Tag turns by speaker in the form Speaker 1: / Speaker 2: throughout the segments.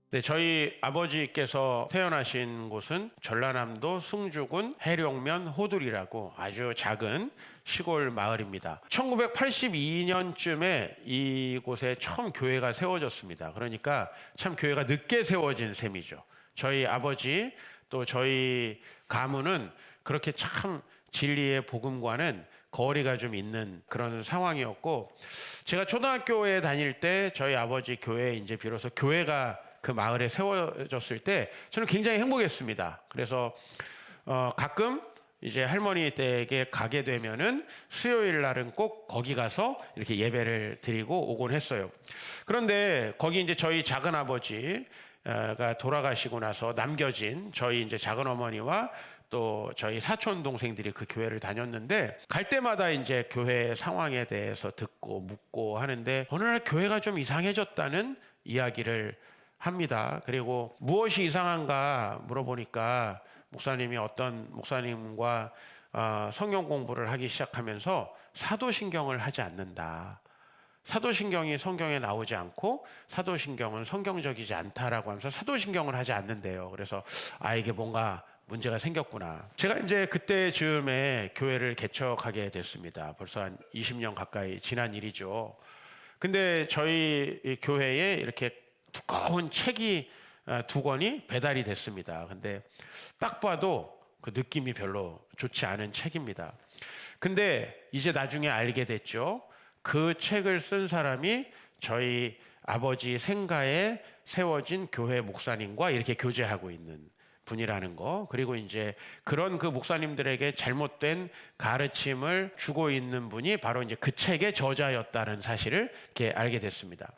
Speaker 1: 네, 저희 아버지께서 태어나신 곳은 전라남도 승주군 해룡면 호돌이라고 아주 작은 시골 마을입니다. 1982년쯤에 이곳에 처음 교회가 세워졌습니다. 그러니까 참 교회가 늦게 세워진 셈이죠. 저희 아버지 또 저희 가문은 그렇게 참 진리의 복음과는 거리가 좀 있는 그런 상황이었고, 제가 초등학교에 다닐 때 저희 아버지 교회에 이제 비로소 교회가 그 마을에 세워졌을 때 저는 굉장히 행복했습니다. 그래서 가끔 이제 할머니 댁에 가게 되면은 수요일 날은 꼭 거기 가서 이렇게 예배를 드리고 오곤 했어요. 그런데 거기 이제 저희 작은 아버지가 돌아가시고 나서 남겨진 저희 이제 작은 어머니와 또 저희 사촌 동생들이 그 교회를 다녔는데, 갈 때마다 이제 교회 상황에 대해서 듣고 묻고 하는데 어느 날 교회가 좀 이상해졌다는 이야기를 합니다. 그리고 무엇이 이상한가 물어보니까 목사님이 어떤 목사님과 성경 공부를 하기 시작하면서 사도신경을 하지 않는다. 사도신경이 성경에 나오지 않고 사도신경은 성경적이지 않다라고 하면서 사도신경을 하지 않는데요. 그래서 이게 뭔가 문제가 생겼구나. 제가 이제 그때 즈음에 교회를 개척하게 됐습니다. 벌써 한 20년 가까이 지난 일이죠. 근데 저희 교회에 이렇게 두꺼운 책이 두 권이 배달이 됐습니다. 근데 딱 봐도 그 느낌이 별로 좋지 않은 책입니다. 근데 이제 나중에 알게 됐죠. 그 책을 쓴 사람이 저희 아버지 생가에 세워진 교회 목사님과 이렇게 교제하고 있는 분이라는 거, 그리고 이제 그런 그 목사님들에게 잘못된 가르침을 주고 있는 분이 바로 이제 그 책의 저자였다는 사실을 이렇게 알게 됐습니다.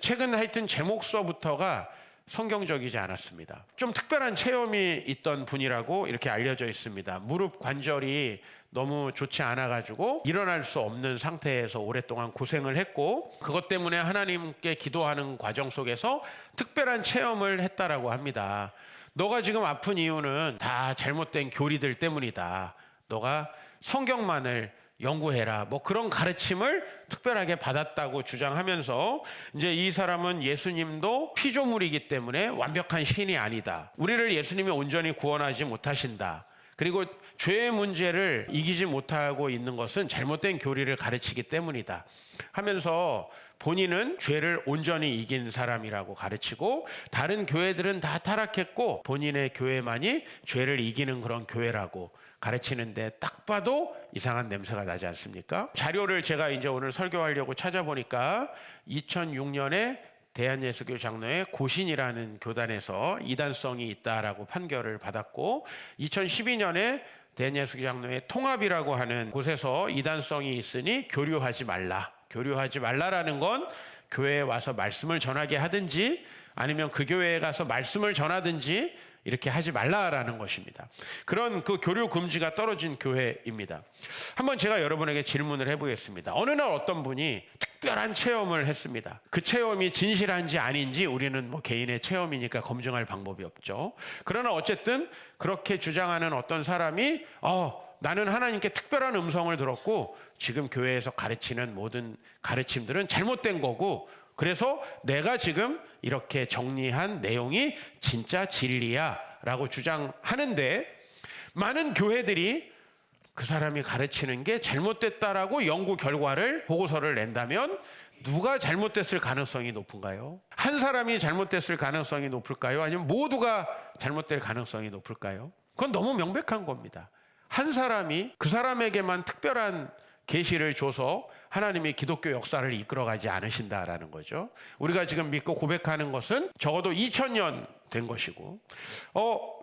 Speaker 1: 책은 하여튼 제목서부터가 성경적이지 않았습니다. 좀 특별한 체험이 있던 분이라고 이렇게 알려져 있습니다. 무릎 관절이 너무 좋지 않아가지고 일어날 수 없는 상태에서 오랫동안 고생을 했고, 그것 때문에 하나님께 기도하는 과정 속에서 특별한 체험을 했다라고 합니다. 너가 지금 아픈 이유는 다 잘못된 교리들 때문이다. 너가 성경만을 연구해라. 뭐 그런 가르침을 특별하게 받았다고 주장하면서, 이제 이 사람은 예수님도 피조물이기 때문에 완벽한 신이 아니다. 우리를 예수님이 온전히 구원하지 못하신다. 그리고 죄의 문제를 이기지 못하고 있는 것은 잘못된 교리를 가르치기 때문이다 하면서 본인은 죄를 온전히 이긴 사람이라고 가르치고, 다른 교회들은 다 타락했고 본인의 교회만이 죄를 이기는 그런 교회라고 가르치는데, 딱 봐도 이상한 냄새가 나지 않습니까? 자료를 제가 이제 오늘 설교하려고 찾아보니까 2006년에 대한예수교 장로회 고신이라는 교단에서 이단성이 있다라고 판결을 받았고, 2012년에 대한예수교 장로회 통합이라고 하는 곳에서 이단성이 있으니 교류하지 말라. 교류하지 말라라는 건 교회에 와서 말씀을 전하게 하든지 아니면 그 교회에 가서 말씀을 전하든지 이렇게 하지 말라라는 것입니다. 그런 그 교류 금지가 떨어진 교회입니다. 한번 제가 여러분에게 질문을 해보겠습니다. 어느 날 어떤 분이 특별한 체험을 했습니다. 그 체험이 진실한지 아닌지 우리는 뭐 개인의 체험이니까 검증할 방법이 없죠. 그러나 어쨌든 그렇게 주장하는 어떤 사람이 나는 하나님께 특별한 음성을 들었고 지금 교회에서 가르치는 모든 가르침들은 잘못된 거고, 그래서 내가 지금 이렇게 정리한 내용이 진짜 진리야 라고 주장하는데, 많은 교회들이 그 사람이 가르치는 게 잘못됐다라고 연구 결과를 보고서를 낸다면 누가 잘못됐을 가능성이 높은가요? 한 사람이 잘못됐을 가능성이 높을까요? 아니면 모두가 잘못될 가능성이 높을까요? 그건 너무 명백한 겁니다. 한 사람이 그 사람에게만 특별한 계시를 줘서 하나님이 기독교 역사를 이끌어가지 않으신다라는 거죠. 우리가 지금 믿고 고백하는 것은 적어도 2000년 된 것이고,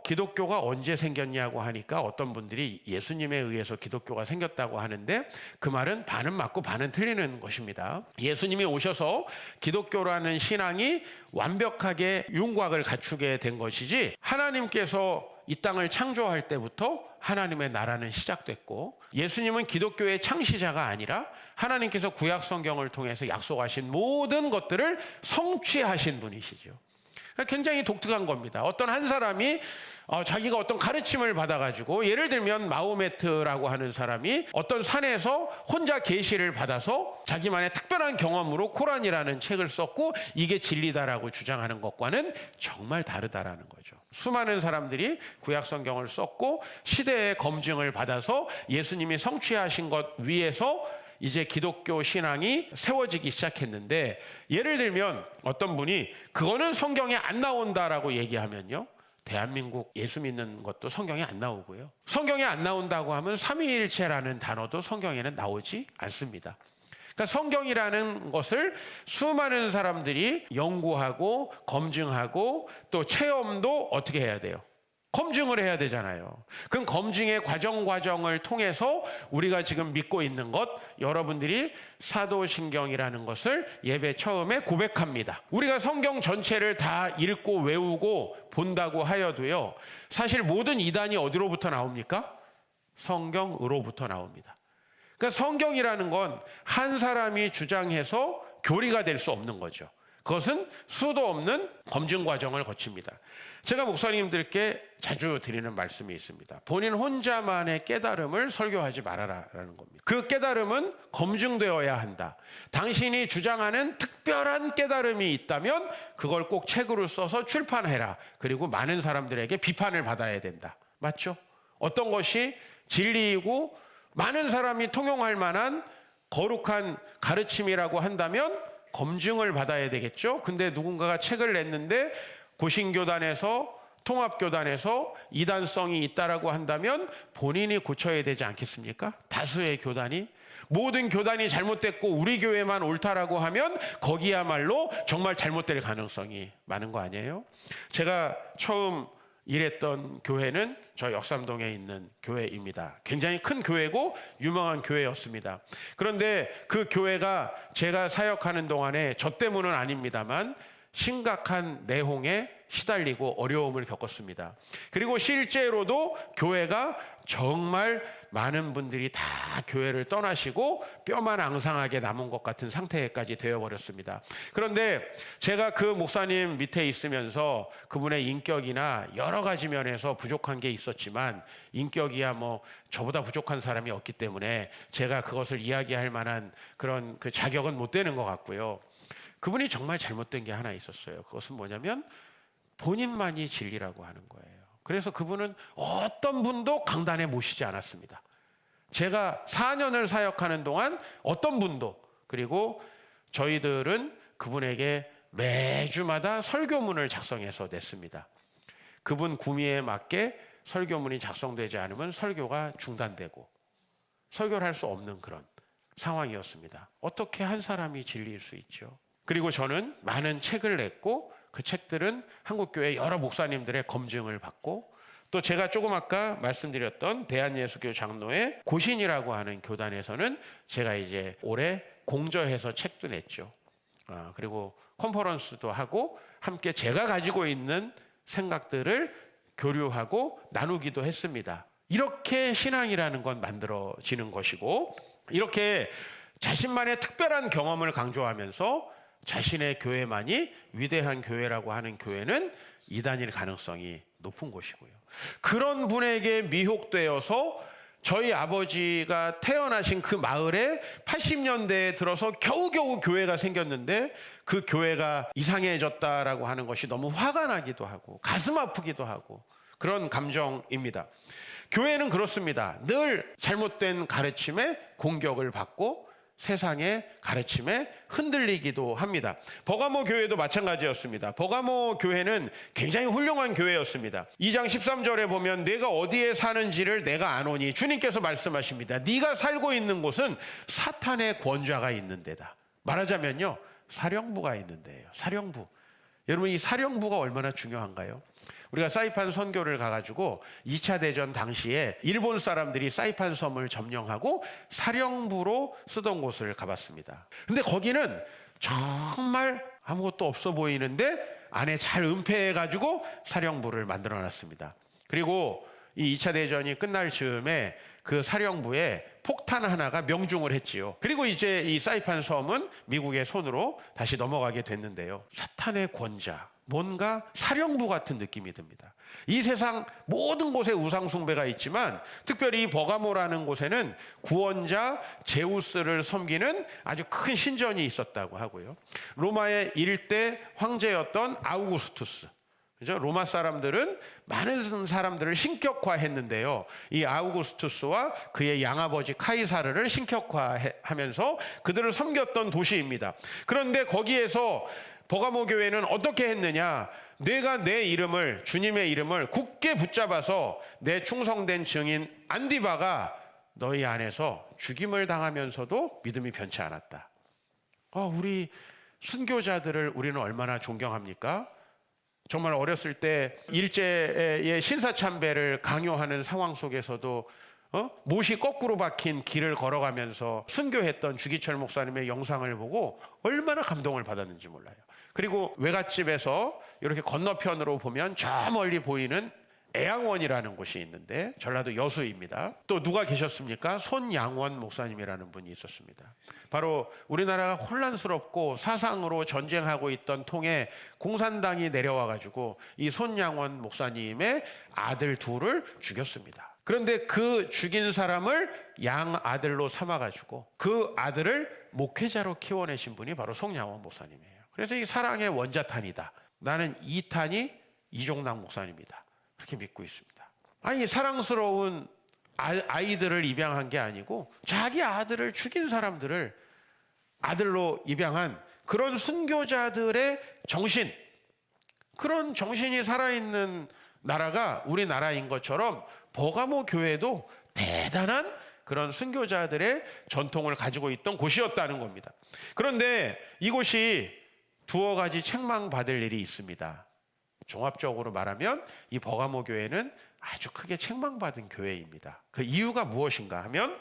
Speaker 1: 기독교가 언제 생겼냐고 하니까 어떤 분들이 예수님에 의해서 기독교가 생겼다고 하는데, 그 말은 반은 맞고 반은 틀리는 것입니다. 예수님이 오셔서 기독교라는 신앙이 완벽하게 윤곽을 갖추게 된 것이지, 하나님께서 이 땅을 창조할 때부터 하나님의 나라는 시작됐고, 예수님은 기독교의 창시자가 아니라 하나님께서 구약 성경을 통해서 약속하신 모든 것들을 성취하신 분이시죠. 굉장히 독특한 겁니다. 어떤 한 사람이 자기가 어떤 가르침을 받아가지고, 예를 들면 마호메트라고 하는 사람이 어떤 산에서 혼자 계시를 받아서 자기만의 특별한 경험으로 코란이라는 책을 썼고 이게 진리다라고 주장하는 것과는 정말 다르다라는 거죠. 수많은 사람들이 구약 성경을 썼고 시대의 검증을 받아서 예수님이 성취하신 것 위에서 이제 기독교 신앙이 세워지기 시작했는데, 예를 들면 어떤 분이 그거는 성경에 안 나온다라고 얘기하면요, 대한민국 예수 믿는 것도 성경에 안 나오고요, 성경에 안 나온다고 하면 삼위일체라는 단어도 성경에는 나오지 않습니다. 그러니까 성경이라는 것을 수많은 사람들이 연구하고 검증하고 또 체험도 어떻게 해야 돼요? 검증을 해야 되잖아요. 그럼 검증의 과정을 통해서 우리가 지금 믿고 있는 것, 여러분들이 사도신경이라는 것을 예배 처음에 고백합니다. 우리가 성경 전체를 다 읽고 외우고 본다고 하여도요, 사실 모든 이단이 어디로부터 나옵니까? 성경으로부터 나옵니다. 그러니까 성경이라는 건 한 사람이 주장해서 교리가 될 수 없는 거죠. 그것은 수도 없는 검증 과정을 거칩니다. 제가 목사님들께 자주 드리는 말씀이 있습니다. 본인 혼자만의 깨달음을 설교하지 말아라라는 겁니다. 그 깨달음은 검증되어야 한다. 당신이 주장하는 특별한 깨달음이 있다면 그걸 꼭 책으로 써서 출판해라. 그리고 많은 사람들에게 비판을 받아야 된다. 맞죠? 어떤 것이 진리이고 많은 사람이 통용할 만한 거룩한 가르침이라고 한다면 검증을 받아야 되겠죠. 근데 누군가가 책을 냈는데 고신교단에서, 통합교단에서 이단성이 있다라고 한다면 본인이 고쳐야 되지 않겠습니까? 다수의 교단이, 모든 교단이 잘못됐고 우리 교회만 옳다라고 하면 거기야말로 정말 잘못될 가능성이 많은 거 아니에요? 제가 처음 일했던 교회는 저 역삼동에 있는 교회입니다. 굉장히 큰 교회고 유명한 교회였습니다. 그런데 그 교회가 제가 사역하는 동안에, 저 때문은 아닙니다만, 심각한 내홍에 시달리고 어려움을 겪었습니다. 그리고 실제로도 교회가 정말 많은 분들이 다 교회를 떠나시고 뼈만 앙상하게 남은 것 같은 상태까지 되어버렸습니다. 그런데 제가 그 목사님 밑에 있으면서 그분의 인격이나 여러 가지 면에서 부족한 게 있었지만, 인격이야 뭐 저보다 부족한 사람이 없기 때문에 제가 그것을 이야기할 만한 그런 그 자격은 못 되는 것 같고요. 그분이 정말 잘못된 게 하나 있었어요. 그것은 뭐냐면 본인만이 진리라고 하는 거예요. 그래서 그분은 어떤 분도 강단에 모시지 않았습니다. 제가 4년을 사역하는 동안 어떤 분도, 그리고 저희들은 그분에게 매주마다 설교문을 작성해서 냈습니다. 그분 구미에 맞게 설교문이 작성되지 않으면 설교가 중단되고 설교를 할 수 없는 그런 상황이었습니다. 어떻게 한 사람이 진리일 수 있죠? 그리고 저는 많은 책을 냈고 그 책들은 한국교회 여러 목사님들의 검증을 받고, 또 제가 조금 아까 말씀드렸던 대한예수교 장로의 고신이라고 하는 교단에서는 제가 이제 올해 공저해서 책도 냈죠. 그리고 컨퍼런스도 하고 함께 제가 가지고 있는 생각들을 교류하고 나누기도 했습니다. 이렇게 신앙이라는 건 만들어지는 것이고, 이렇게 자신만의 특별한 경험을 강조하면서 자신의 교회만이 위대한 교회라고 하는 교회는 이단일 가능성이 높은 것이고요. 그런 분에게 미혹되어서 저희 아버지가 태어나신 그 마을에 80년대에 들어서 겨우겨우 교회가 생겼는데 그 교회가 이상해졌다라고 하는 것이 너무 화가 나기도 하고 가슴 아프기도 하고 그런 감정입니다. 교회는 그렇습니다. 늘 잘못된 가르침에 공격을 받고 세상의 가르침에 흔들리기도 합니다. 버가모 교회도 마찬가지였습니다. 버가모 교회는 굉장히 훌륭한 교회였습니다. 2장 13절에 보면 내가 어디에 사는지를 내가 아노니, 주님께서 말씀하십니다. 네가 살고 있는 곳은 사탄의 권좌가 있는 데다. 말하자면요, 사령부가 있는 데예요. 사령부. 여러분, 이 사령부가 얼마나 중요한가요? 우리가 사이판 선교를 가가지고 2차 대전 당시에 일본 사람들이 사이판 섬을 점령하고 사령부로 쓰던 곳을 가봤습니다. 근데 거기는 정말 아무것도 없어 보이는데 안에 잘 은폐해가지고 사령부를 만들어 놨습니다. 그리고 이 2차 대전이 끝날 즈음에 그 사령부에 폭탄 하나가 명중을 했지요. 그리고 이제 이 사이판 섬은 미국의 손으로 다시 넘어가게 됐는데요. 사탄의 권자, 뭔가 사령부 같은 느낌이 듭니다. 이 세상 모든 곳에 우상 숭배가 있지만 특별히 이 버가모라는 곳에는 구원자 제우스를 섬기는 아주 큰 신전이 있었다고 하고요. 로마의 일대 황제였던 아우구스투스, 그죠? 로마 사람들은 많은 사람들을 신격화했는데요. 이 아우구스투스와 그의 양아버지 카이사르를 신격화하면서 그들을 섬겼던 도시입니다. 그런데 거기에서 버가모 교회는 어떻게 했느냐? 내가 내 이름을, 주님의 이름을 굳게 붙잡아서 내 충성된 증인 안디바가 너희 안에서 죽임을 당하면서도 믿음이 변치 않았다. 우리 순교자들을 우리는 얼마나 존경합니까? 정말 어렸을 때 일제의 신사참배를 강요하는 상황 속에서도 못이 거꾸로 박힌 길을 걸어가면서 순교했던 주기철 목사님의 영상을 보고 얼마나 감동을 받았는지 몰라요. 그리고 외갓집에서 이렇게 건너편으로 보면 저 멀리 보이는 애양원이라는 곳이 있는데 전라도 여수입니다. 또 누가 계셨습니까? 손양원 목사님이라는 분이 있었습니다. 바로 우리나라가 혼란스럽고 사상으로 전쟁하고 있던 통에 공산당이 내려와 가지고 이 손양원 목사님의 아들 둘을 죽였습니다. 그런데 그 죽인 사람을 양아들로 삼아 가지고 그 아들을 목회자로 키워내신 분이 바로 손양원 목사님이에요. 그래서 이 사랑의 원자탄이다. 나는 이 탄이 이종락 목사님이다. 그렇게 믿고 있습니다. 아니, 사랑스러운 아이들을 입양한 게 아니고 자기 아들을 죽인 사람들을 아들로 입양한 그런 순교자들의 정신, 그런 정신이 살아있는 나라가 우리나라인 것처럼 버가모 교회도 대단한 그런 순교자들의 전통을 가지고 있던 곳이었다는 겁니다. 그런데 이곳이 두어 가지 책망받을 일이 있습니다. 종합적으로 말하면 이 버가모 교회는 아주 크게 책망받은 교회입니다. 그 이유가 무엇인가 하면,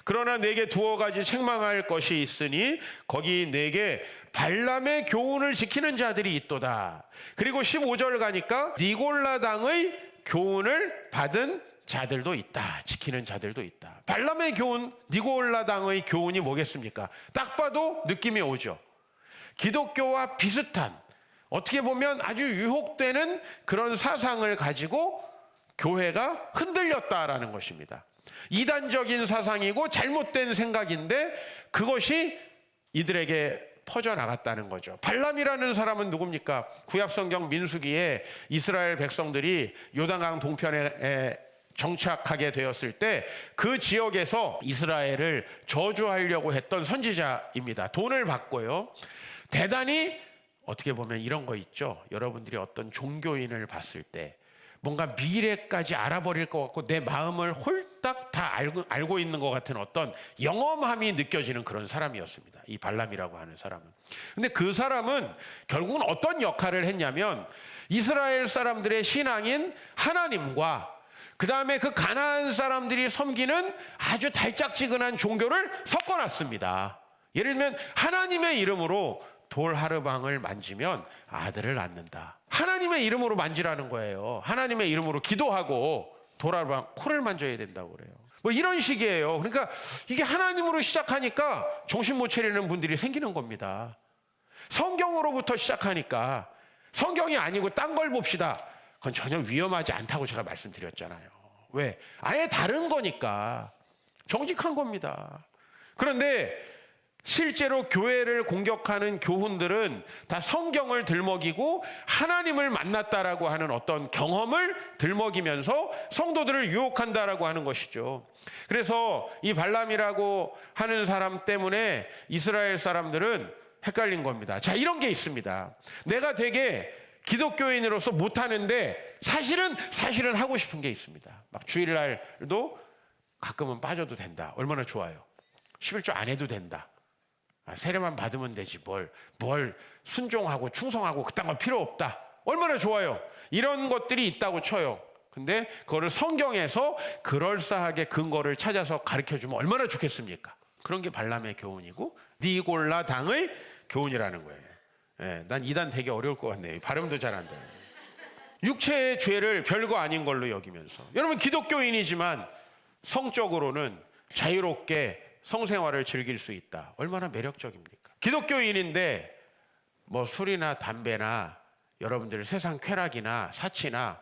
Speaker 1: 그러나 내게 두어 가지 책망할 것이 있으니 거기 내게 발람의 교훈을 지키는 자들이 있도다. 그리고 15절 가니까 니골라당의 교훈을 받은 자들도 있다. 지키는 자들도 있다. 발람의 교훈, 니골라당의 교훈이 뭐겠습니까? 딱 봐도 느낌이 오죠. 기독교와 비슷한, 어떻게 보면 아주 유혹되는 그런 사상을 가지고 교회가 흔들렸다라는 것입니다. 이단적인 사상이고 잘못된 생각인데 그것이 이들에게 퍼져나갔다는 거죠. 발람이라는 사람은 누굽니까? 구약성경 민수기에 이스라엘 백성들이 요단강 동편에 정착하게 되었을 때 그 지역에서 이스라엘을 저주하려고 했던 선지자입니다. 돈을 받고요. 대단히 어떻게 보면 이런 거 있죠. 여러분들이 어떤 종교인을 봤을 때 뭔가 미래까지 알아버릴 것 같고 내 마음을 홀딱 다 알고 있는 것 같은 어떤 영험함이 느껴지는 그런 사람이었습니다. 이 발람이라고 하는 사람은. 근데 그 사람은 결국은 어떤 역할을 했냐면 이스라엘 사람들의 신앙인 하나님과 그 다음에 그 가나안 사람들이 섬기는 아주 달짝지근한 종교를 섞어놨습니다. 예를 들면 하나님의 이름으로 돌 하르방을 만지면 아들을 낳는다. 하나님의 이름으로 만지라는 거예요. 하나님의 이름으로 기도하고 돌 하르방 코를 만져야 된다고 그래요. 뭐 이런 식이에요. 그러니까 이게 하나님으로 시작하니까 정신 못 차리는 분들이 생기는 겁니다. 성경으로부터 시작하니까 성경이 아니고 딴 걸 봅시다. 그건 전혀 위험하지 않다고 제가 말씀드렸잖아요. 왜? 아예 다른 거니까. 정직한 겁니다. 그런데 실제로 교회를 공격하는 교훈들은 다 성경을 들먹이고 하나님을 만났다라고 하는 어떤 경험을 들먹이면서 성도들을 유혹한다라고 하는 것이죠. 그래서 이 발람이라고 하는 사람 때문에 이스라엘 사람들은 헷갈린 겁니다. 자, 이런 게 있습니다. 내가 되게 기독교인으로서 못하는데 사실은 하고 싶은 게 있습니다. 막 주일날도 가끔은 빠져도 된다. 얼마나 좋아요. 11조 안 해도 된다. 세례만 받으면 되지 뭘 순종하고 충성하고 그딴 거 필요 없다. 얼마나 좋아요. 이런 것들이 있다고 쳐요. 근데 그거를 성경에서 그럴싸하게 근거를 찾아서 가르쳐주면 얼마나 좋겠습니까? 그런 게 발람의 교훈이고 니골라 당의 교훈이라는 거예요. 난 이단 되게 어려울 것 같네요. 발음도 잘 안 돼요. 육체의 죄를 별거 아닌 걸로 여기면서, 여러분 기독교인이지만 성적으로는 자유롭게 성생활을 즐길 수 있다. 얼마나 매력적입니까? 기독교인인데 뭐 술이나 담배나 여러분들 세상 쾌락이나 사치나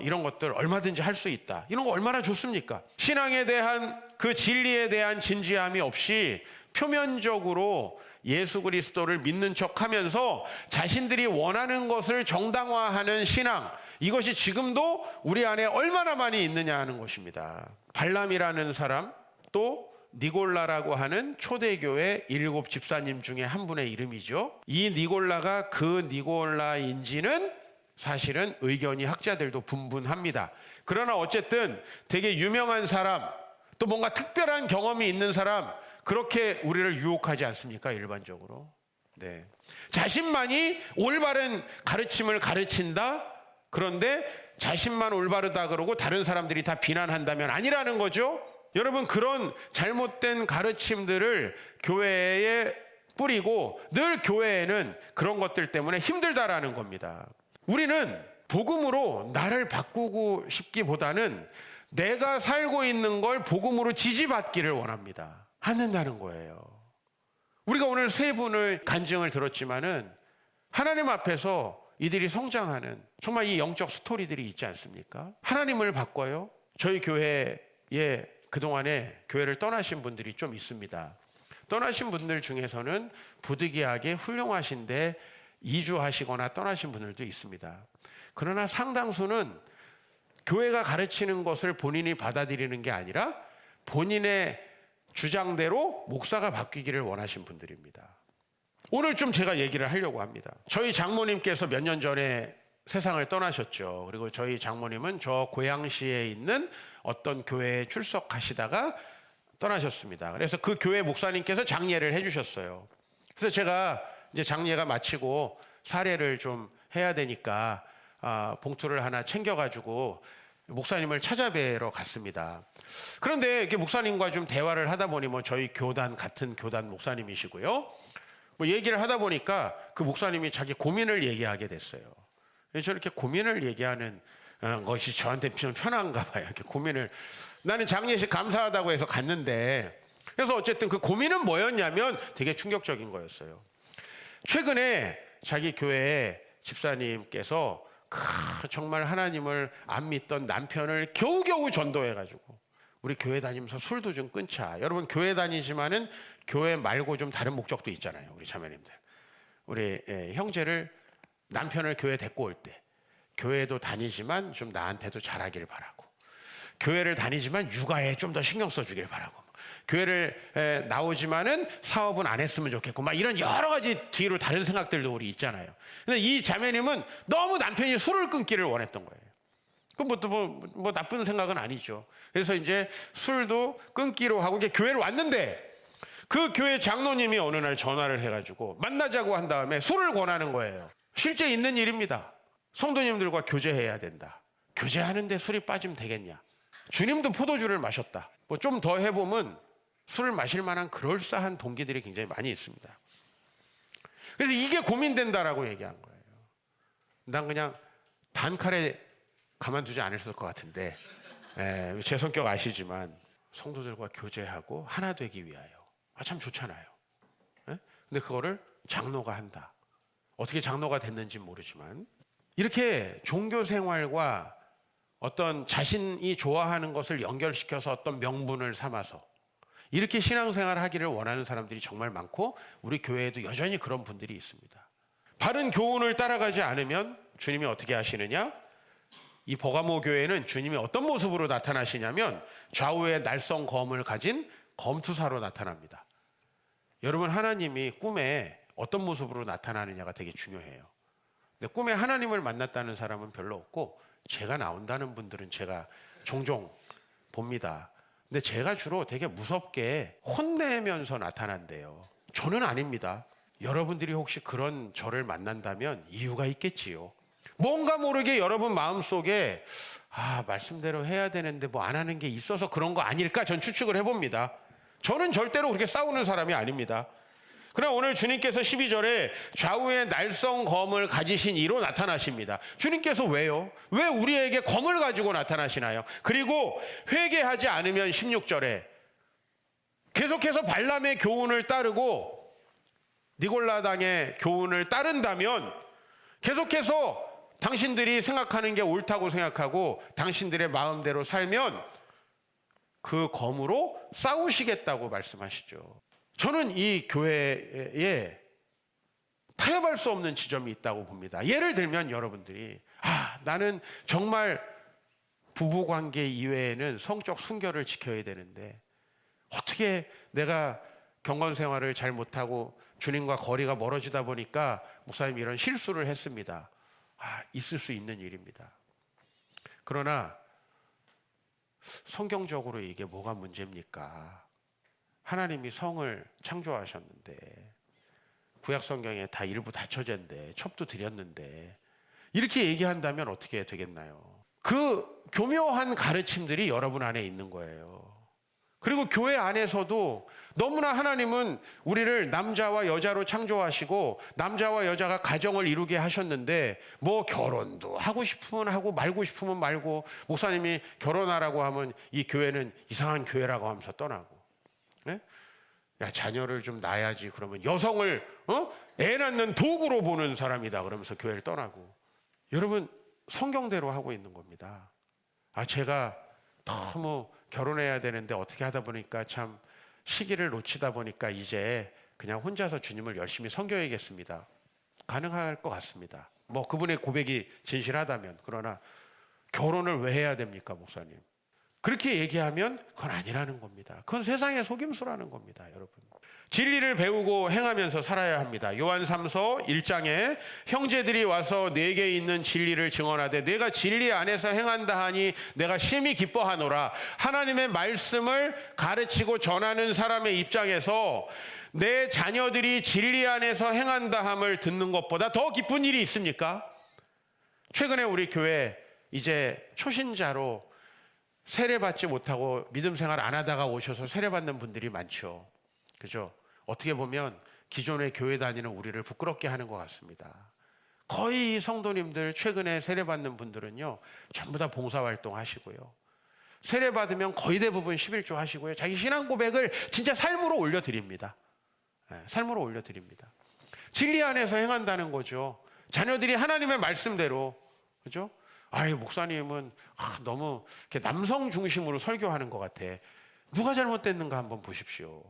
Speaker 1: 이런 것들 얼마든지 할 수 있다. 이런 거 얼마나 좋습니까? 신앙에 대한 그 진리에 대한 진지함이 없이 표면적으로 예수 그리스도를 믿는 척하면서 자신들이 원하는 것을 정당화하는 신앙, 이것이 지금도 우리 안에 얼마나 많이 있느냐 하는 것입니다. 발람이라는 사람, 또 니골라라고 하는 초대교회 7 집사님 중에 한 분의 이름이죠. 이 니골라가 그 니골라인지는 사실은 의견이 학자들도 분분합니다. 그러나 어쨌든 되게 유명한 사람, 또 뭔가 특별한 경험이 있는 사람, 그렇게 우리를 유혹하지 않습니까? 일반적으로. 네. 자신만이 올바른 가르침을 가르친다? 그런데 자신만 올바르다 그러고 다른 사람들이 다 비난한다면 아니라는 거죠. 여러분, 그런 잘못된 가르침들을 교회에 뿌리고 늘 교회에는 그런 것들 때문에 힘들다라는 겁니다. 우리는 복음으로 나를 바꾸고 싶기보다는 내가 살고 있는 걸 복음으로 지지받기를 원합니다. 않는다는 거예요. 우리가 오늘 세 분의 간증을 들었지만은 하나님 앞에서 이들이 성장하는 정말 이 영적 스토리들이 있지 않습니까? 하나님을 바꿔요. 저희 교회에 그동안에 교회를 떠나신 분들이 좀 있습니다. 떠나신 분들 중에서는 부득이하게 훌륭하신데 이주하시거나 떠나신 분들도 있습니다. 그러나 상당수는 교회가 가르치는 것을 본인이 받아들이는 게 아니라 본인의 주장대로 목사가 바뀌기를 원하신 분들입니다. 오늘 좀 제가 얘기를 하려고 합니다. 저희 장모님께서 몇 년 전에 세상을 떠나셨죠. 그리고 저희 장모님은 저 고양시에 있는 어떤 교회에 출석하시다가 떠나셨습니다. 그래서 그 교회 목사님께서 장례를 해주셨어요. 그래서 제가 이제 장례가 마치고 사례를 좀 해야 되니까 봉투를 하나 챙겨가지고 목사님을 찾아뵈러 갔습니다. 그런데 이렇게 목사님과 좀 대화를 하다 보니 저희 교단 같은 교단 목사님이시고요. 얘기를 하다 보니까 그 목사님이 자기 고민을 얘기하게 됐어요. 그래서 저렇게 고민을 얘기하는 것이 저한테 좀 편한가 봐요. 이렇게 고민을, 나는 장례식 감사하다고 해서 갔는데, 그래서 어쨌든 그 고민은 뭐였냐면 되게 충격적인 거였어요. 최근에 자기 교회에 집사님께서 정말 하나님을 안 믿던 남편을 겨우겨우 전도해가지고 우리 교회 다니면서 술도 좀 끊자. 여러분, 교회 다니지만은 교회 말고 좀 다른 목적도 있잖아요. 우리 자매님들, 우리 형제를, 남편을 교회 데리고 올 때 교회도 다니지만 좀 나한테도 잘하기를 바라고, 교회를 다니지만 육아에 좀 더 신경 써주길 바라고, 교회를 나오지만은 사업은 안 했으면 좋겠고, 막 이런 여러 가지 뒤로 다른 생각들도 우리 있잖아요. 근데 이 자매님은 너무 남편이 술을 끊기를 원했던 거예요. 뭐 나쁜 생각은 아니죠. 그래서 이제 술도 끊기로 하고 이제 교회를 왔는데, 그 교회 장로님이 어느 날 전화를 해가지고 만나자고 한 다음에 술을 권하는 거예요. 실제 있는 일입니다. 성도님들과 교제해야 된다. 교제하는데 술이 빠지면 되겠냐? 주님도 포도주를 마셨다. 뭐 좀 더 해보면 술을 마실 만한 그럴싸한 동기들이 굉장히 많이 있습니다. 그래서 이게 고민된다라고 얘기한 거예요. 난 그냥 단칼에 가만두지 않았을 것 같은데, 제 성격 아시지만 성도들과 교제하고 하나 되기 위하여, 참 좋잖아요. 근데 그거를 장로가 한다. 어떻게 장로가 됐는지 모르지만 이렇게 종교 생활과 어떤 자신이 좋아하는 것을 연결시켜서 어떤 명분을 삼아서 이렇게 신앙생활을 하기를 원하는 사람들이 정말 많고, 우리 교회에도 여전히 그런 분들이 있습니다. 바른 교훈을 따라가지 않으면 주님이 어떻게 하시느냐? 이 버가모 교회는 주님이 어떤 모습으로 나타나시냐면 좌우에 날성 검을 가진 검투사로 나타납니다. 여러분, 하나님이 꿈에 어떤 모습으로 나타나느냐가 되게 중요해요. 근데 꿈에 하나님을 만났다는 사람은 별로 없고, 제가 나온다는 분들은 제가 종종 봅니다. 근데 제가 주로 되게 무섭게 혼내면서 나타난대요. 저는 아닙니다. 여러분들이 혹시 그런 저를 만난다면 이유가 있겠지요. 뭔가 모르게 여러분 마음속에 말씀대로 해야 되는데 뭐 안 하는 게 있어서 그런 거 아닐까, 전 추측을 해봅니다. 저는 절대로 그렇게 싸우는 사람이 아닙니다. 그러나 오늘 주님께서 12절에 좌우에 날성 검을 가지신 이로 나타나십니다. 주님께서 왜요? 왜 우리에게 검을 가지고 나타나시나요? 그리고 회개하지 않으면 16절에 계속해서 발람의 교훈을 따르고 니골라당의 교훈을 따른다면 계속해서 당신들이 생각하는 게 옳다고 생각하고 당신들의 마음대로 살면 그 검으로 싸우시겠다고 말씀하시죠. 저는 이 교회에 타협할 수 없는 지점이 있다고 봅니다. 예를 들면 여러분들이 나는 정말 부부관계 이외에는 성적 순결을 지켜야 되는데 어떻게 내가 경건생활을 잘 못하고 주님과 거리가 멀어지다 보니까 목사님 이런 실수를 했습니다. 있을 수 있는 일입니다. 그러나 성경적으로 이게 뭐가 문제입니까? 하나님이 성을 창조하셨는데 구약 성경에 다 일부 다처제인데 첩도 드렸는데 이렇게 얘기한다면 어떻게 되겠나요? 그 교묘한 가르침들이 여러분 안에 있는 거예요. 그리고 교회 안에서도 너무나 하나님은 우리를 남자와 여자로 창조하시고 남자와 여자가 가정을 이루게 하셨는데 뭐 결혼도 하고 싶으면 하고 말고 싶으면 말고 목사님이 결혼하라고 하면 이 교회는 이상한 교회라고 하면서 떠나고 네? 야 자녀를 좀 낳아야지 그러면 여성을 애 낳는 도구로 보는 사람이다 그러면서 교회를 떠나고 여러분 성경대로 하고 있는 겁니다. 제가 너무 결혼해야 되는데 어떻게 하다 보니까 참 시기를 놓치다 보니까 이제 그냥 혼자서 주님을 열심히 섬겨야겠습니다. 가능할 것 같습니다. 뭐 그분의 고백이 진실하다면. 그러나 결혼을 왜 해야 됩니까, 목사님? 그렇게 얘기하면 그건 아니라는 겁니다. 그건 세상의 속임수라는 겁니다, 여러분. 진리를 배우고 행하면서 살아야 합니다. 요한 3서 1장에 형제들이 와서 내게 있는 진리를 증언하되 내가 진리 안에서 행한다 하니 내가 심히 기뻐하노라. 하나님의 말씀을 가르치고 전하는 사람의 입장에서 내 자녀들이 진리 안에서 행한다 함을 듣는 것보다 더 기쁜 일이 있습니까? 최근에 우리 교회 이제 초신자로 세례받지 못하고 믿음 생활 안 하다가 오셔서 세례받는 분들이 많죠. 그죠? 어떻게 보면 기존의 교회 다니는 우리를 부끄럽게 하는 것 같습니다. 거의 성도님들 최근에 세례받는 분들은요 전부 다 봉사활동 하시고요 세례받으면 거의 대부분 11조 하시고요 자기 신앙 고백을 진짜 삶으로 올려드립니다. 삶으로 올려드립니다. 진리 안에서 행한다는 거죠. 자녀들이 하나님의 말씀대로 그죠? 목사님은 너무 이렇게 남성 중심으로 설교하는 것 같아. 누가 잘못됐는가 한번 보십시오.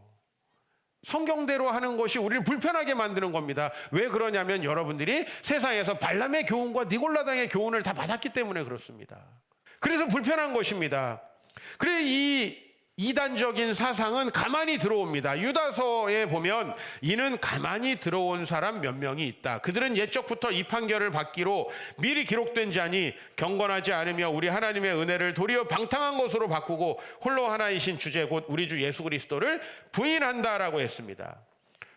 Speaker 1: 성경대로 하는 것이 우리를 불편하게 만드는 겁니다. 왜 그러냐면 여러분들이 세상에서 발람의 교훈과 니골라당의 교훈을 다 받았기 때문에 그렇습니다. 그래서 불편한 것입니다. 그래 이 이단적인 사상은 가만히 들어옵니다. 유다서에 보면 이는 가만히 들어온 사람 몇 명이 있다. 그들은 옛적부터 이 판결을 받기로 미리 기록된 자니 경건하지 않으며 우리 하나님의 은혜를 도리어 방탕한 것으로 바꾸고 홀로 하나이신 주제 곧 우리 주 예수 그리스도를 부인한다라고 했습니다.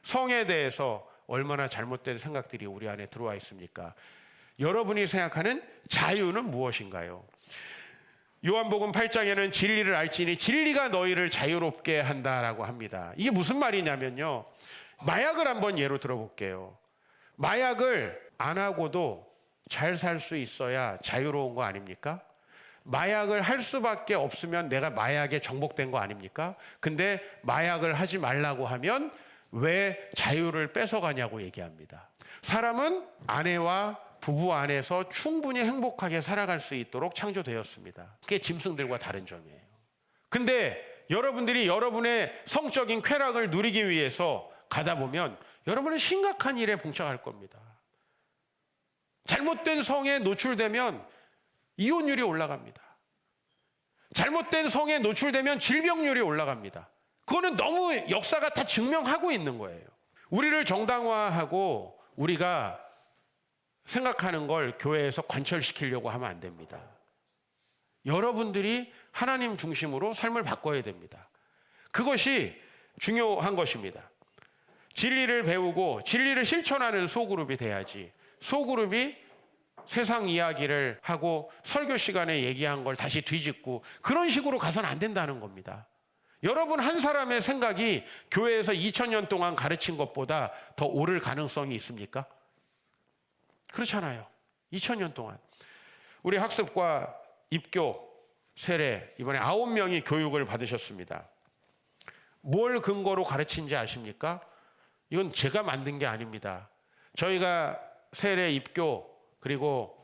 Speaker 1: 성에 대해서 얼마나 잘못된 생각들이 우리 안에 들어와 있습니까? 여러분이 생각하는 자유는 무엇인가요? 요한복음 8장에는 진리를 알지니 진리가 너희를 자유롭게 한다라고 합니다. 이게 무슨 말이냐면요. 마약을 한번 예로 들어볼게요. 마약을 안 하고도 잘 살 수 있어야 자유로운 거 아닙니까? 마약을 할 수밖에 없으면 내가 마약에 정복된 거 아닙니까? 근데 마약을 하지 말라고 하면 왜 자유를 뺏어가냐고 얘기합니다. 사람은 아내와 부부 안에서 충분히 행복하게 살아갈 수 있도록 창조되었습니다. 그게 짐승들과 다른 점이에요. 근데 여러분들이 여러분의 성적인 쾌락을 누리기 위해서 가다 보면 여러분은 심각한 일에 봉착할 겁니다. 잘못된 성에 노출되면 이혼율이 올라갑니다. 잘못된 성에 노출되면 질병률이 올라갑니다. 그거는 너무 역사가 다 증명하고 있는 거예요. 우리를 정당화하고 우리가 생각하는 걸 교회에서 관철시키려고 하면 안 됩니다. 여러분들이 하나님 중심으로 삶을 바꿔야 됩니다. 그것이 중요한 것입니다. 진리를 배우고 진리를 실천하는 소그룹이 돼야지 소그룹이 세상 이야기를 하고 설교 시간에 얘기한 걸 다시 뒤집고 그런 식으로 가서는 안 된다는 겁니다. 여러분 한 사람의 생각이 교회에서 2000년 동안 가르친 것보다 더 옳을 가능성이 있습니까? 그렇잖아요. 2000년 동안 우리 학습과 입교, 세례 이번에 9명이 교육을 받으셨습니다. 뭘 근거로 가르친지 아십니까? 이건 제가 만든 게 아닙니다. 저희가 세례 입교 그리고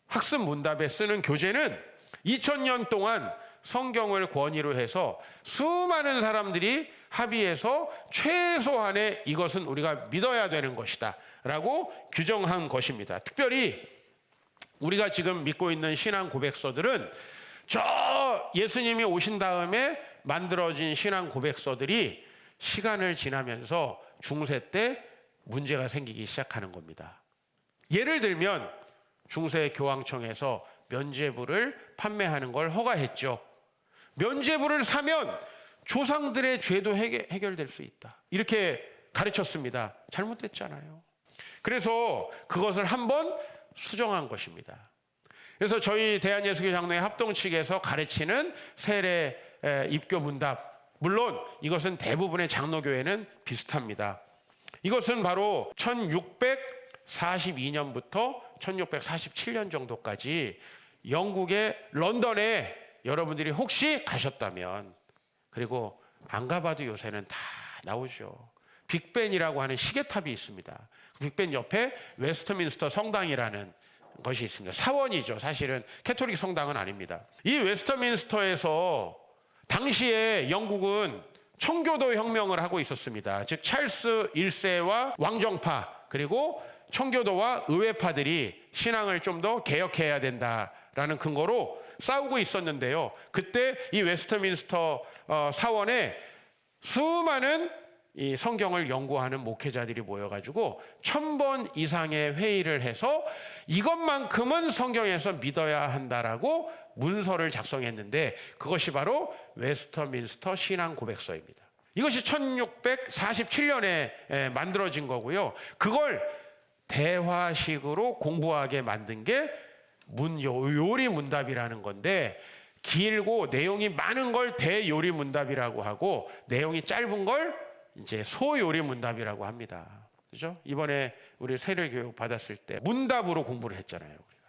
Speaker 1: 학습 문답에 쓰는 교재는 2000년 동안 성경을 권위로 해서 수많은 사람들이 합의해서 최소한의 이것은 우리가 믿어야 되는 것이다 라고 규정한 것입니다. 특별히 우리가 지금 믿고 있는 신앙 고백서들은 저 예수님이 오신 다음에 만들어진 신앙 고백서들이 시간을 지나면서 중세 때 문제가 생기기 시작하는 겁니다. 예를 들면 중세 교황청에서 면죄부를 판매하는 걸 허가했죠. 면죄부를 사면 조상들의 죄도 해결될 수 있다. 이렇게 가르쳤습니다. 잘못됐잖아요. 그래서 그것을 한번 수정한 것입니다. 그래서 저희 대한예수교 장로회 합동 측에서 가르치는 세례 입교 문답, 물론 이것은 대부분의 장로교회는 비슷합니다. 이것은 바로 1642년부터 1647년 정도까지 영국의 런던에 여러분들이 혹시 가셨다면, 그리고 안 가봐도 요새는 다 나오죠. 빅벤이라고 하는 시계탑이 있습니다. 빅벤 옆에 웨스트민스터 성당이라는 것이 있습니다. 사원이죠. 사실은 캐톨릭 성당은 아닙니다. 이 웨스트민스터에서 당시에 영국은 청교도 혁명을 하고 있었습니다. 즉 찰스 1세와 왕정파 그리고 청교도와 의회파들이 신앙을 좀 더 개혁해야 된다라는 근거로 싸우고 있었는데요. 그때 이 웨스트민스터 사원에 수많은 이 성경을 연구하는 목회자들이 모여가지고 1000번 이상의 회의를 해서 이것만큼은 성경에서 믿어야 한다라고 문서를 작성했는데 그것이 바로 웨스트민스터 신앙 고백서입니다. 이것이 1647년에 만들어진 거고요. 그걸 대화식으로 공부하게 만든 게 요리 문답이라는 건데, 길고 내용이 많은 걸 대요리 문답이라고 하고 내용이 짧은 걸 이제 소요리 문답이라고 합니다. 그죠? 이번에 우리 세례 교육 받았을 때 문답으로 공부를 했잖아요. 우리가.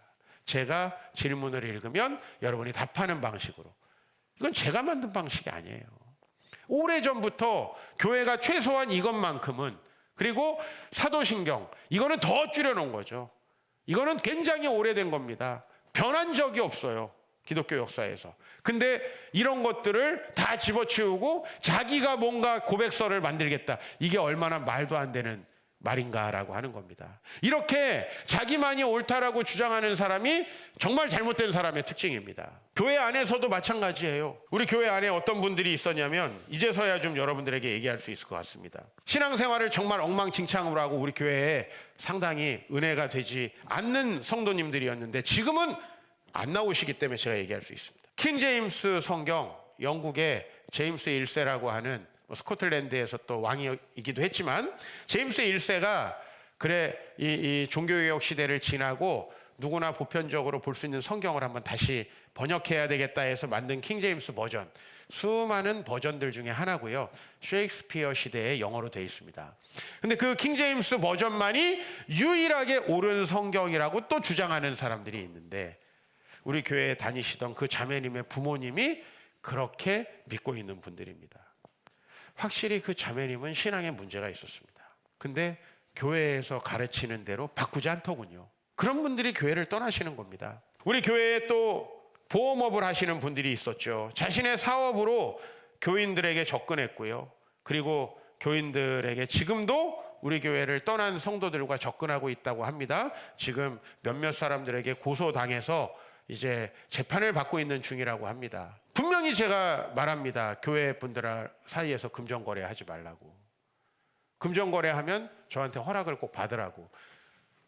Speaker 1: 제가 질문을 읽으면 여러분이 답하는 방식으로. 이건 제가 만든 방식이 아니에요. 오래전부터 교회가 최소한 이것만큼은, 그리고 사도신경, 이거는 더 줄여놓은 거죠. 이거는 굉장히 오래된 겁니다. 변한 적이 없어요. 기독교 역사에서. 근데 이런 것들을 다 집어치우고 자기가 뭔가 고백서를 만들겠다. 이게 얼마나 말도 안 되는 말인가라고 하는 겁니다. 이렇게 자기만이 옳다라고 주장하는 사람이 정말 잘못된 사람의 특징입니다. 교회 안에서도 마찬가지예요. 우리 교회 안에 어떤 분들이 있었냐면, 이제서야 좀 여러분들에게 얘기할 수 있을 것 같습니다. 신앙생활을 정말 엉망진창으로 하고 우리 교회에 상당히 은혜가 되지 않는 성도님들이었는데 지금은 안 나오시기 때문에 제가 얘기할 수 있습니다. 킹 제임스 성경, 영국의 제임스 1세라고 하는, 스코틀랜드에서 또 왕이기도 했지만, 제임스 1세가 그래 이 종교개혁 시대를 지나고 누구나 보편적으로 볼 수 있는 성경을 한번 다시 번역해야 되겠다 해서 만든 킹 제임스 버전, 수많은 버전들 중에 하나고요. 셰익스피어 시대에 영어로 되어 있습니다. 근데 그 킹 제임스 버전만이 유일하게 옳은 성경이라고 또 주장하는 사람들이 있는데, 우리 교회에 다니시던 그 자매님의 부모님이 그렇게 믿고 있는 분들입니다. 확실히 그 자매님은 신앙에 문제가 있었습니다. 근데 교회에서 가르치는 대로 바꾸지 않더군요. 그런 분들이 교회를 떠나시는 겁니다. 우리 교회에 또 보험업을 하시는 분들이 있었죠. 자신의 사업으로 교인들에게 접근했고요. 그리고 교인들에게 지금도 우리 교회를 떠난 성도들과 접근하고 있다고 합니다. 지금 몇몇 사람들에게 고소당해서 이제 재판을 받고 있는 중이라고 합니다. 분명히 제가 말합니다. 교회 분들 사이에서 금전거래 하지 말라고. 금전거래 하면 저한테 허락을 꼭 받으라고.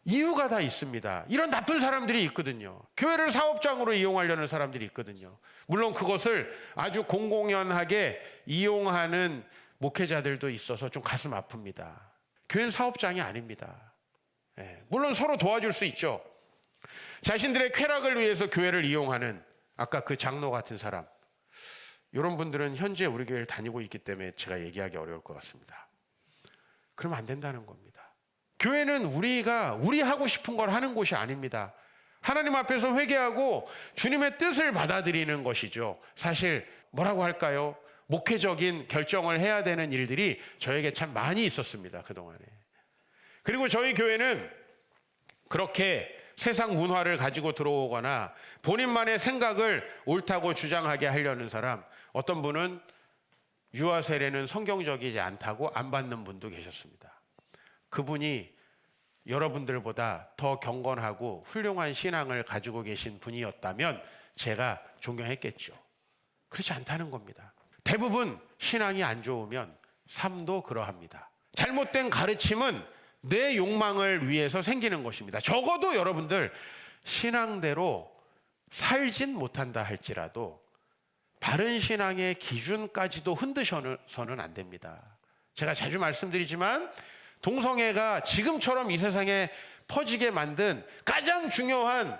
Speaker 1: 이유가 다 있습니다. 이런 나쁜 사람들이 있거든요. 교회를 사업장으로 이용하려는 사람들이 있거든요. 물론 그것을 아주 공공연하게 이용하는 목회자들도 있어서 좀 가슴 아픕니다. 교회는 사업장이 아닙니다. 물론 서로 도와줄 수 있죠. 자신들의 쾌락을 위해서 교회를 이용하는, 아까 그 장로 같은 사람, 이런 분들은 현재 우리 교회를 다니고 있기 때문에 제가 얘기하기 어려울 것 같습니다. 그러면 안 된다는 겁니다. 교회는 우리 하고 싶은 걸 하는 곳이 아닙니다. 하나님 앞에서 회개하고 주님의 뜻을 받아들이는 것이죠. 사실 뭐라고 할까요? 목회적인 결정을 해야 되는 일들이 저에게 참 많이 있었습니다. 그동안에. 그리고 저희 교회는 그렇게 세상 문화를 가지고 들어오거나 본인만의 생각을 옳다고 주장하게 하려는 사람, 어떤 분은 유아 세례는 성경적이지 않다고 안 받는 분도 계셨습니다. 그분이 여러분들보다 더 경건하고 훌륭한 신앙을 가지고 계신 분이었다면 제가 존경했겠죠. 그렇지 않다는 겁니다. 대부분 신앙이 안 좋으면 삶도 그러합니다. 잘못된 가르침은 내 욕망을 위해서 생기는 것입니다. 적어도 여러분들 신앙대로 살진 못한다 할지라도 바른 신앙의 기준까지도 흔드셔서는 안 됩니다. 제가 자주 말씀드리지만 동성애가 지금처럼 이 세상에 퍼지게 만든 가장 중요한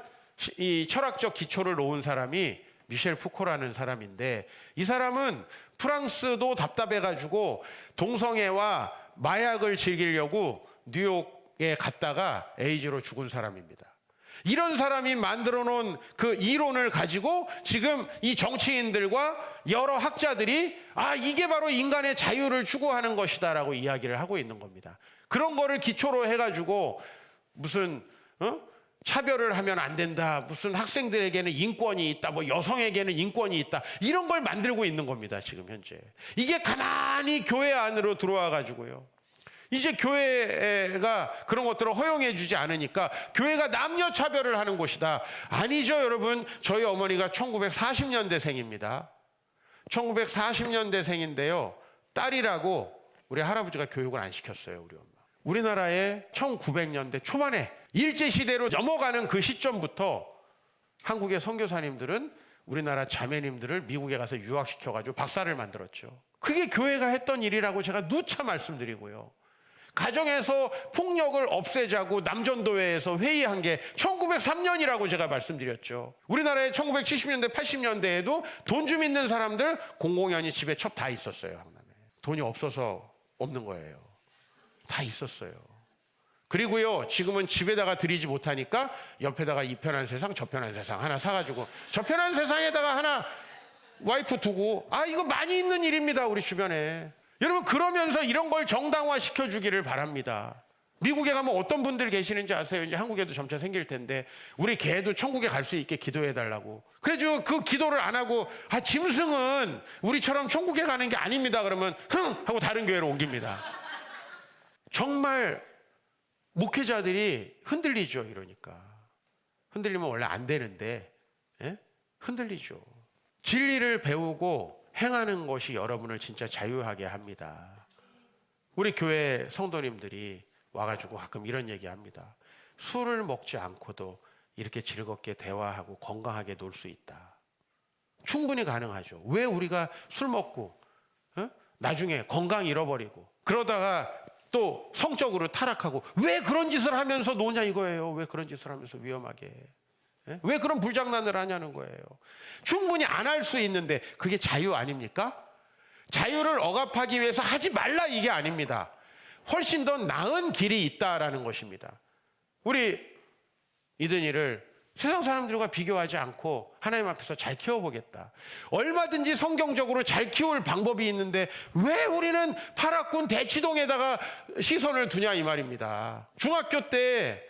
Speaker 1: 이 철학적 기초를 놓은 사람이 미셸 푸코라는 사람인데, 이 사람은 프랑스도 답답해가지고 동성애와 마약을 즐기려고 뉴욕에 갔다가 에이즈로 죽은 사람입니다. 이런 사람이 만들어 놓은 그 이론을 가지고 지금 이 정치인들과 여러 학자들이 이게 바로 인간의 자유를 추구하는 것이다라고 이야기를 하고 있는 겁니다. 그런 거를 기초로 해가지고 무슨 차별을 하면 안 된다, 무슨 학생들에게는 인권이 있다, 뭐 여성에게는 인권이 있다, 이런 걸 만들고 있는 겁니다. 지금 현재 이게 가만히 교회 안으로 들어와 가지고요, 이제 교회가 그런 것들을 허용해 주지 않으니까 교회가 남녀 차별을 하는 곳이다. 아니죠, 여러분. 저희 어머니가 1940년대생입니다. 1940년대생인데요. 딸이라고 우리 할아버지가 교육을 안 시켰어요, 우리 엄마. 우리나라의 1900년대 초반에 일제시대로 넘어가는 그 시점부터 한국의 선교사님들은 우리나라 자매님들을 미국에 가서 유학시켜가지고 박사를 만들었죠. 그게 교회가 했던 일이라고 제가 누차 말씀드리고요. 가정에서 폭력을 없애자고 남전도회에서 회의한 게 1903년이라고 제가 말씀드렸죠. 우리나라의 1970년대, 80년대에도 돈 좀 있는 사람들 공공연히 집에 첩 다 있었어요. 강남에. 돈이 없어서 없는 거예요. 다 있었어요. 그리고요, 지금은 집에다가 들이지 못하니까 옆에다가 이 편한 세상, 저 편한 세상 하나 사가지고 저 편한 세상에다가 하나 와이프 두고, 이거 많이 있는 일입니다, 우리 주변에. 여러분, 그러면서 이런 걸 정당화 시켜주기를 바랍니다. 미국에 가면 어떤 분들 계시는지 아세요? 이제 한국에도 점차 생길 텐데, 우리 개도 천국에 갈 수 있게 기도해달라고. 그래가지고 그 기도를 안 하고, 짐승은 우리처럼 천국에 가는 게 아닙니다. 그러면 하고 다른 교회로 옮깁니다. 정말 목회자들이 흔들리죠. 이러니까 흔들리면 원래 안 되는데 흔들리죠. 진리를 배우고 행하는 것이 여러분을 진짜 자유하게 합니다. 우리 교회 성도님들이 와가지고 가끔 이런 얘기합니다. 술을 먹지 않고도 이렇게 즐겁게 대화하고 건강하게 놀 수 있다. 충분히 가능하죠. 왜 우리가 술 먹고 나중에 건강 잃어버리고 그러다가 또 성적으로 타락하고 왜 그런 짓을 하면서 노냐 이거예요. 왜 그런 짓을 하면서 위험하게, 왜 그런 불장난을 하냐는 거예요. 충분히 안 할 수 있는데 그게 자유 아닙니까? 자유를 억압하기 위해서 하지 말라, 이게 아닙니다. 훨씬 더 나은 길이 있다라는 것입니다. 우리 이든이를 세상 사람들과 비교하지 않고 하나님 앞에서 잘 키워보겠다. 얼마든지 성경적으로 잘 키울 방법이 있는데 왜 우리는 파라군 대치동에다가 시선을 두냐 이 말입니다. 중학교 때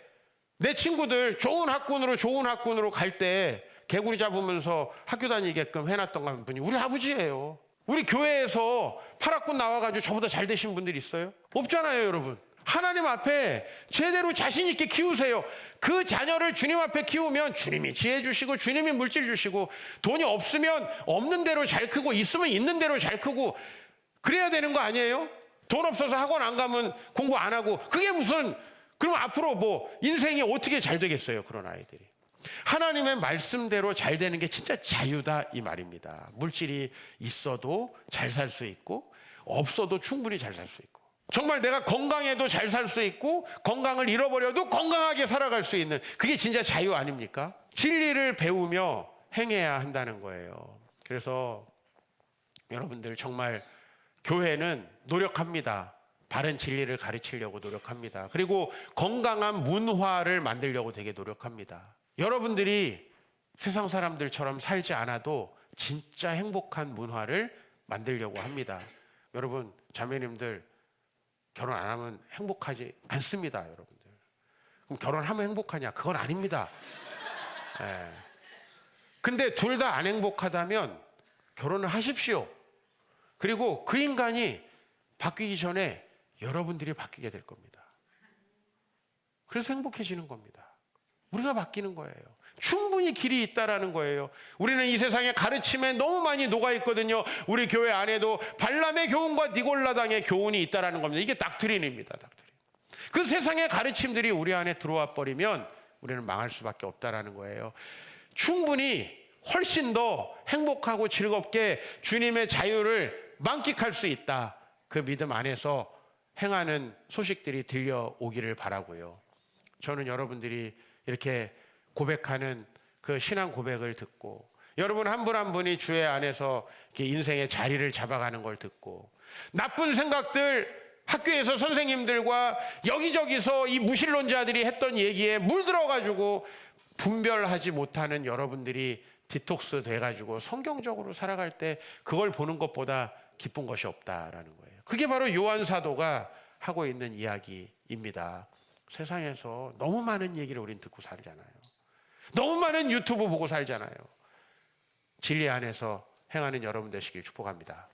Speaker 1: 내 친구들 좋은 학군으로 갈 때 개구리 잡으면서 학교 다니게끔 해놨던 분이 우리 아버지예요. 우리 교회에서 파라군 나와가지고 저보다 잘 되신 분들이 있어요? 없잖아요, 여러분. 하나님 앞에 제대로 자신 있게 키우세요. 그 자녀를 주님 앞에 키우면 주님이 지혜 주시고 주님이 물질 주시고, 돈이 없으면 없는 대로 잘 크고 있으면 있는 대로 잘 크고 그래야 되는 거 아니에요? 돈 없어서 학원 안 가면 공부 안 하고 그게 무슨, 그럼 앞으로 뭐 인생이 어떻게 잘 되겠어요, 그런 아이들이. 하나님의 말씀대로 잘 되는 게 진짜 자유다 이 말입니다. 물질이 있어도 잘 살 수 있고 없어도 충분히 잘 살 수 있고, 정말 내가 건강해도 잘 살 수 있고 건강을 잃어버려도 건강하게 살아갈 수 있는, 그게 진짜 자유 아닙니까? 진리를 배우며 행해야 한다는 거예요. 그래서 여러분들 정말 교회는 노력합니다. 바른 진리를 가르치려고 노력합니다. 그리고 건강한 문화를 만들려고 되게 노력합니다. 여러분들이 세상 사람들처럼 살지 않아도 진짜 행복한 문화를 만들려고 합니다. 여러분, 자매님들 결혼 안 하면 행복하지 않습니다, 여러분들. 그럼 결혼하면 행복하냐? 그건 아닙니다. 예. 근데 둘 다 안 행복하다면 결혼을 하십시오. 그리고 그 인간이 바뀌기 전에 여러분들이 바뀌게 될 겁니다. 그래서 행복해지는 겁니다. 우리가 바뀌는 거예요. 충분히 길이 있다라는 거예요. 우리는 이 세상의 가르침에 너무 많이 녹아 있거든요. 우리 교회 안에도 발람의 교훈과 니골라당의 교훈이 있다라는 겁니다. 이게 닥트린입니다. 닥트린. 그 세상의 가르침들이 우리 안에 들어와 버리면 우리는 망할 수밖에 없다라는 거예요. 충분히 훨씬 더 행복하고 즐겁게 주님의 자유를 만끽할 수 있다. 그 믿음 안에서 행하는 소식들이 들려오기를 바라고요. 저는 여러분들이 이렇게 고백하는 그 신앙 고백을 듣고 여러분 한 분 한 분이 주의 안에서 이렇게 인생의 자리를 잡아가는 걸 듣고 나쁜 생각들 학교에서 선생님들과 여기저기서 이 무신론자들이 했던 얘기에 물들어가지고 분별하지 못하는 여러분들이 디톡스 돼가지고 성경적으로 살아갈 때 그걸 보는 것보다 기쁜 것이 없다라는 거예요. 그게 바로 요한 사도가 하고 있는 이야기입니다. 세상에서 너무 많은 얘기를 우린 듣고 살잖아요. 너무 많은 유튜브 보고 살잖아요. 진리 안에서 행하는 여러분 되시길 축복합니다.